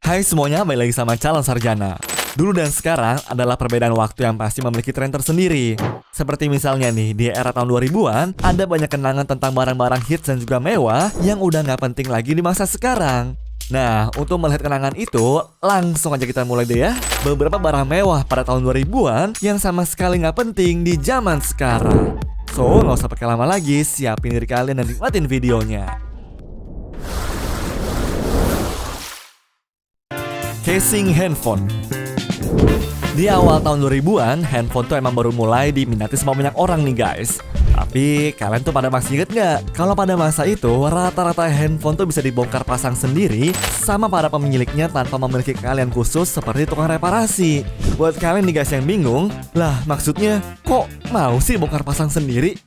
Hai semuanya, balik lagi sama Calon Sarjana. Dulu dan sekarang adalah perbedaan waktu yang pasti memiliki tren tersendiri. Seperti misalnya nih, di era tahun 2000-an, ada banyak kenangan tentang barang-barang hits dan juga mewah yang udah nggak penting lagi di masa sekarang. Nah, untuk melihat kenangan itu, langsung aja kita mulai deh ya. Beberapa barang mewah pada tahun 2000-an yang sama sekali nggak penting di zaman sekarang. So, nggak usah pakai lama lagi, siapin diri kalian dan nikmatin videonya. Casing handphone. Di awal tahun 2000-an, handphone tuh emang baru mulai diminati sama banyak orang nih guys. Tapi kalian tuh pada masih inget gak? Kalau pada masa itu, rata-rata handphone tuh bisa dibongkar pasang sendiri sama para pemiliknya tanpa memiliki keahlian khusus seperti tukang reparasi. Buat kalian nih guys yang bingung, lah maksudnya kok mau sih bongkar pasang sendiri?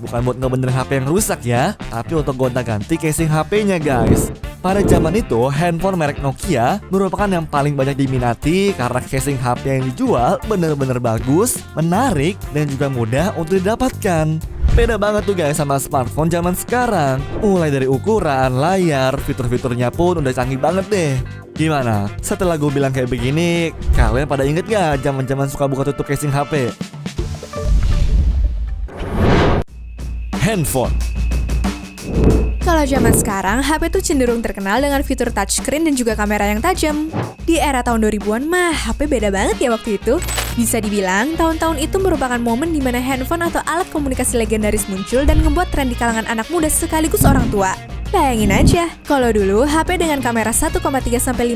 Bukan buat ngebenerin HP yang rusak ya, tapi untuk gonta-ganti casing HP-nya guys. Pada zaman itu, handphone merek Nokia merupakan yang paling banyak diminati karena casing HP yang dijual bener-bener bagus, menarik, dan juga mudah untuk didapatkan. Beda banget tuh guys sama smartphone zaman sekarang. Mulai dari ukuran, layar, fitur-fiturnya pun udah canggih banget deh. Gimana? Setelah gue bilang kayak begini, kalian pada inget gak zaman-zaman suka buka tutup casing HP? Handphone. Kalau zaman sekarang, HP tuh cenderung terkenal dengan fitur touchscreen dan juga kamera yang tajam. Di era tahun 2000-an mah, HP beda banget ya waktu itu. Bisa dibilang, tahun-tahun itu merupakan momen di mana handphone atau alat komunikasi legendaris muncul dan membuat tren di kalangan anak muda sekaligus orang tua. Bayangin aja, kalau dulu HP dengan kamera 1,3-5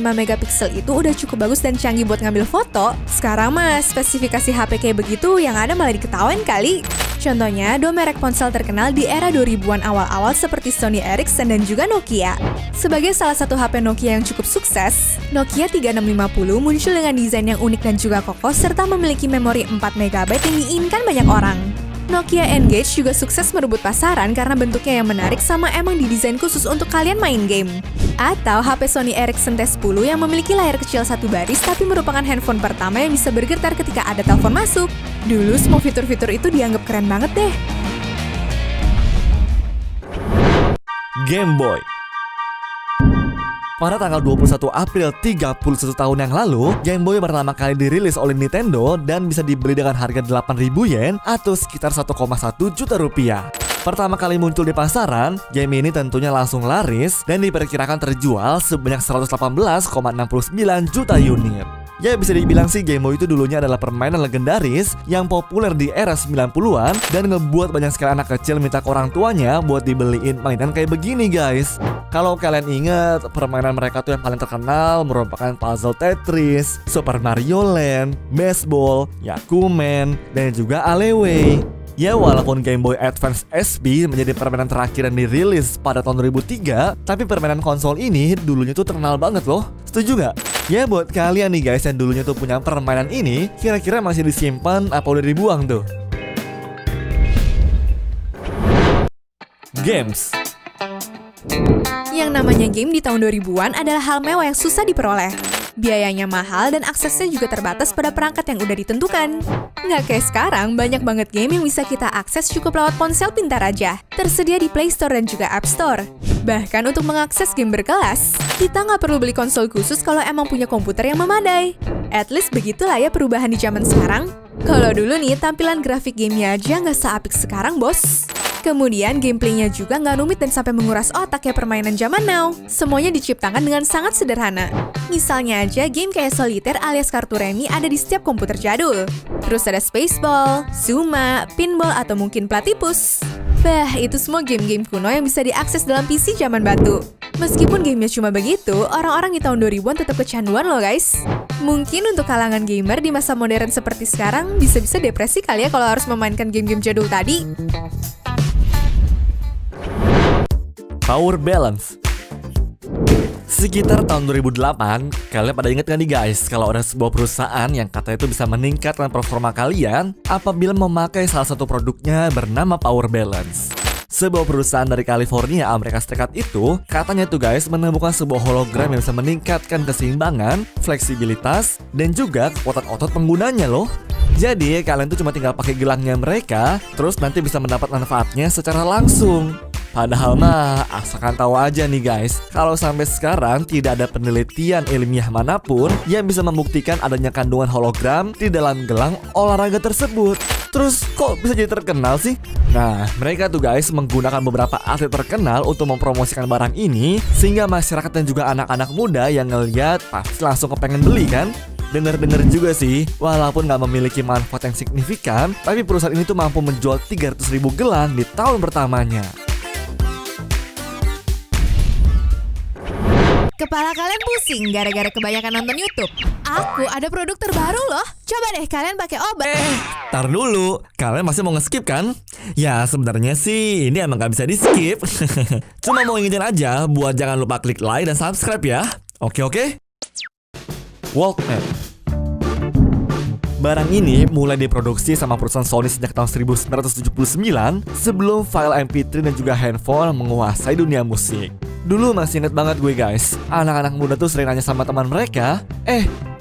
megapiksel itu udah cukup bagus dan canggih buat ngambil foto. Sekarang mah, spesifikasi HP kayak begitu yang ada malah diketawain kali. Contohnya, dua merek ponsel terkenal di era 2000-an awal-awal seperti Sony Ericsson dan juga Nokia. Sebagai salah satu HP Nokia yang cukup sukses, Nokia 3650 muncul dengan desain yang unik dan juga kokoh serta memiliki memori 4MB yang diinginkan banyak orang. Nokia N-Gage juga sukses merebut pasaran karena bentuknya yang menarik sama emang didesain khusus untuk kalian main game. Atau HP Sony Ericsson T10 yang memiliki layar kecil satu baris tapi merupakan handphone pertama yang bisa bergetar ketika ada telepon masuk. Dulu semua fitur-fitur itu dianggap keren banget deh. Game Boy. Pada tanggal 21 April 31 tahun yang lalu, Game Boy pertama kali dirilis oleh Nintendo dan bisa dibeli dengan harga 8.000 yen atau sekitar 1,1 juta rupiah. Pertama kali muncul di pasaran, game ini tentunya langsung laris dan diperkirakan terjual sebanyak 118,69 juta unit. Ya bisa dibilang sih Game Boy itu dulunya adalah permainan legendaris yang populer di era 90-an dan ngebuat banyak sekali anak kecil minta ke orang tuanya buat dibeliin mainan kayak begini guys. Kalau kalian ingat, permainan mereka tuh yang paling terkenal merupakan Puzzle Tetris, Super Mario Land, Baseball, Yakumen, dan juga Aleway. Ya walaupun Game Boy Advance SB menjadi permainan terakhir yang dirilis pada tahun 2003, tapi permainan konsol ini dulunya tuh terkenal banget loh. Setuju gak? Ya buat kalian nih guys yang dulunya tuh punya permainan ini, kira-kira masih disimpan apa udah dibuang tuh? Games. Yang namanya game di tahun 2000-an adalah hal mewah yang susah diperoleh. Biayanya mahal dan aksesnya juga terbatas pada perangkat yang udah ditentukan. Nggak kayak sekarang, banyak banget game yang bisa kita akses cukup lewat ponsel pintar aja. Tersedia di Play Store dan juga App Store. Bahkan untuk mengakses game berkelas, kita nggak perlu beli konsol khusus kalau emang punya komputer yang memadai. At least begitulah ya perubahan di zaman sekarang. Kalau dulu nih, tampilan grafik gamenya aja nggak seapik sekarang bos. Kemudian gameplaynya juga nggak rumit dan sampai menguras otak kayak permainan zaman now. Semuanya diciptakan dengan sangat sederhana. Misalnya aja game kayak Solitaire alias kartu remi ada di setiap komputer jadul. Terus ada Spaceball, Zuma, Pinball, atau mungkin Platypus. Bah, itu semua game-game kuno yang bisa diakses dalam PC zaman batu. Meskipun gamenya cuma begitu, orang-orang di tahun 2000-an tetap kecanduan loh guys. Mungkin untuk kalangan gamer di masa modern seperti sekarang, bisa-bisa depresi kali ya kalau harus memainkan game-game jadul tadi. Power balance. Sekitar tahun 2008, kalian pada inget gak nih guys kalau ada sebuah perusahaan yang katanya itu bisa meningkatkan performa kalian apabila memakai salah satu produknya bernama Power Balance. Sebuah perusahaan dari California, Amerika Serikat itu katanya tuh guys menemukan sebuah hologram yang bisa meningkatkan keseimbangan, fleksibilitas, dan juga kekuatan otot penggunanya loh. Jadi kalian tuh cuma tinggal pakai gelangnya mereka, terus nanti bisa mendapat manfaatnya secara langsung. Padahal mah asalkan tahu aja nih guys, kalau sampai sekarang tidak ada penelitian ilmiah manapun yang bisa membuktikan adanya kandungan hologram di dalam gelang olahraga tersebut. Terus kok bisa jadi terkenal sih? Nah, mereka tuh guys menggunakan beberapa atlet terkenal untuk mempromosikan barang ini, sehingga masyarakat dan juga anak-anak muda yang ngeliat pasti langsung kepengen beli kan? Dengar-dengar juga sih, walaupun nggak memiliki manfaat yang signifikan, tapi perusahaan ini tuh mampu menjual 300.000 gelang di tahun pertamanya. Kepala kalian pusing gara-gara kebanyakan nonton YouTube? Aku ada produk terbaru loh. Coba deh kalian pakai obat. Tar dulu, kalian masih mau nge-skip kan? Ya sebenarnya sih ini emang gak bisa di-skip. Cuma mau ingetin aja buat jangan lupa klik like dan subscribe ya. Oke? Walkman. Barang ini mulai diproduksi sama perusahaan Sony sejak tahun 1979 sebelum file MP3 dan juga handphone menguasai dunia musik. Dulu masih inget banget gue guys, anak-anak muda tuh sering nanya sama teman mereka,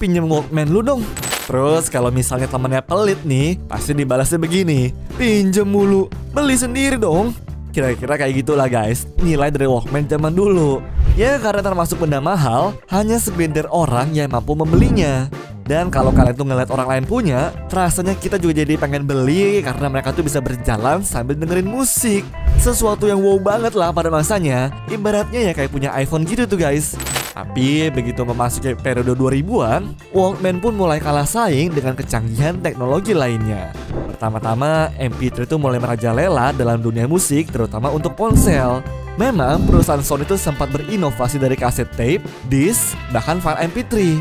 pinjem Walkman lu dong. Terus kalau misalnya temannya pelit nih, pasti dibalasnya begini, pinjem mulu, beli sendiri dong. Kira-kira kayak gitulah guys, nilai dari Walkman zaman dulu. Ya karena termasuk benda mahal, hanya segelintir orang yang mampu membelinya. Dan kalau kalian tuh ngeliat orang lain punya, rasanya kita juga jadi pengen beli karena mereka tuh bisa berjalan sambil dengerin musik. Sesuatu yang wow banget lah pada masanya. Ibaratnya ya kayak punya iPhone gitu tuh guys. Tapi begitu memasuki periode 2000-an, Walkman pun mulai kalah saing dengan kecanggihan teknologi lainnya. Pertama-tama, MP3 itu mulai merajalela dalam dunia musik, terutama untuk ponsel. Memang perusahaan Sony itu sempat berinovasi dari kaset tape, disk, bahkan file MP3.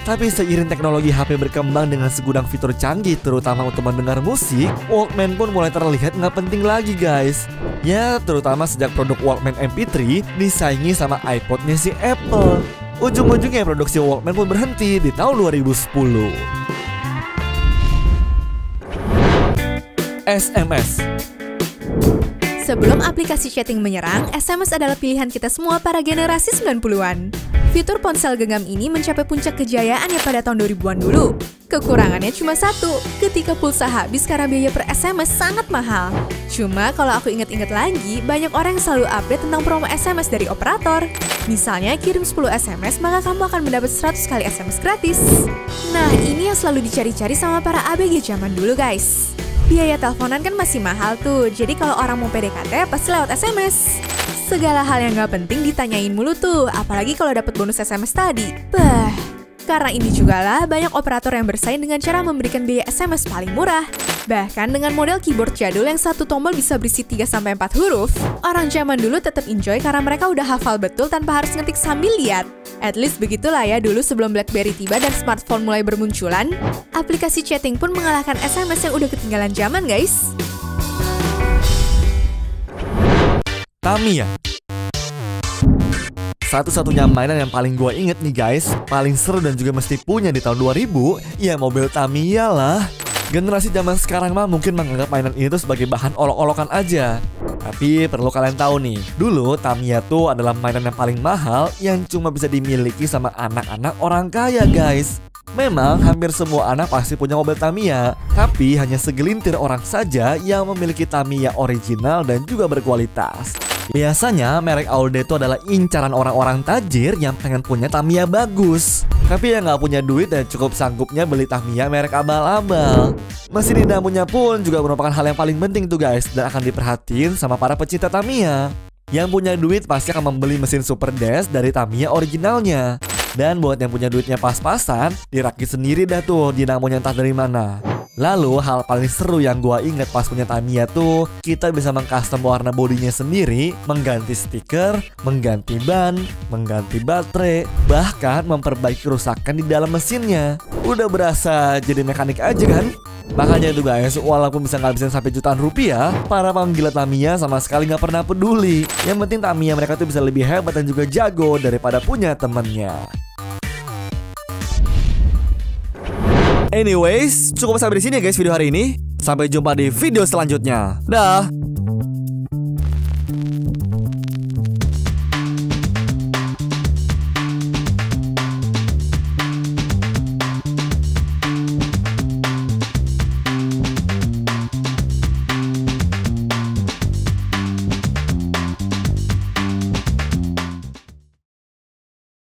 Tapi seiring teknologi HP berkembang dengan segudang fitur canggih terutama untuk mendengar musik, Walkman pun mulai terlihat nggak penting lagi guys. Ya terutama sejak produk Walkman MP3 disaingi sama iPod-nya si Apple. Ujung-ujungnya produksi Walkman pun berhenti di tahun 2010. SMS. Sebelum aplikasi chatting menyerang, SMS adalah pilihan kita semua para generasi 90-an. Fitur ponsel genggam ini mencapai puncak kejayaannya pada tahun 2000-an dulu. Kekurangannya cuma satu, ketika pulsa habis karena biaya per SMS sangat mahal. Cuma kalau aku inget-inget lagi, banyak orang yang selalu update tentang promo SMS dari operator. Misalnya kirim 10 SMS maka kamu akan mendapat 100 kali SMS gratis. Nah ini yang selalu dicari-cari sama para ABG zaman dulu guys. Biaya teleponan kan masih mahal tuh, jadi kalau orang mau PDKT pasti lewat SMS. Segala hal yang gak penting ditanyain mulu tuh, apalagi kalau dapat bonus SMS tadi. Karena ini juga lah banyak operator yang bersaing dengan cara memberikan biaya SMS paling murah. Bahkan dengan model keyboard jadul yang satu tombol bisa berisi 3-4 huruf, orang zaman dulu tetap enjoy karena mereka udah hafal betul tanpa harus ngetik sambil lihat. At least begitulah ya dulu sebelum BlackBerry tiba dan smartphone mulai bermunculan, aplikasi chatting pun mengalahkan SMS yang udah ketinggalan zaman guys. Tamiya. Satu-satunya mainan yang paling gue inget nih guys, paling seru dan juga mesti punya di tahun 2000, ya mobil Tamiya lah. Generasi zaman sekarang mah mungkin menganggap mainan ini tuh sebagai bahan olok-olokan aja. Tapi perlu kalian tahu nih, dulu Tamiya tuh adalah mainan yang paling mahal yang cuma bisa dimiliki sama anak-anak orang kaya guys. Memang hampir semua anak pasti punya mobil Tamiya, tapi hanya segelintir orang saja yang memiliki Tamiya original dan juga berkualitas. Biasanya merek Audi itu adalah incaran orang-orang tajir yang pengen punya Tamiya bagus, tapi yang nggak punya duit dan cukup sanggupnya beli Tamiya merek abal-abal. Mesin dinamonya pun juga merupakan hal yang paling penting tuh guys, dan akan diperhatiin sama para pecinta Tamiya. Yang punya duit pasti akan membeli mesin Super Dash dari Tamiya originalnya. Dan buat yang punya duitnya pas-pasan, dirakit sendiri dah tuh dinamonya entah dari mana. Lalu hal paling seru yang gua inget pas punya Tamiya tuh, kita bisa mengcustom warna bodinya sendiri, mengganti stiker, mengganti ban, mengganti baterai, bahkan memperbaiki kerusakan di dalam mesinnya. Udah berasa jadi mekanik aja kan? Makanya itu guys, walaupun bisa ngabisin sampai jutaan rupiah, para penggila Tamiya sama sekali nggak pernah peduli. Yang penting Tamiya mereka tuh bisa lebih hebat dan juga jago daripada punya temennya. Anyways, cukup sampai di sini ya guys video hari ini. Sampai jumpa di video selanjutnya. Dah.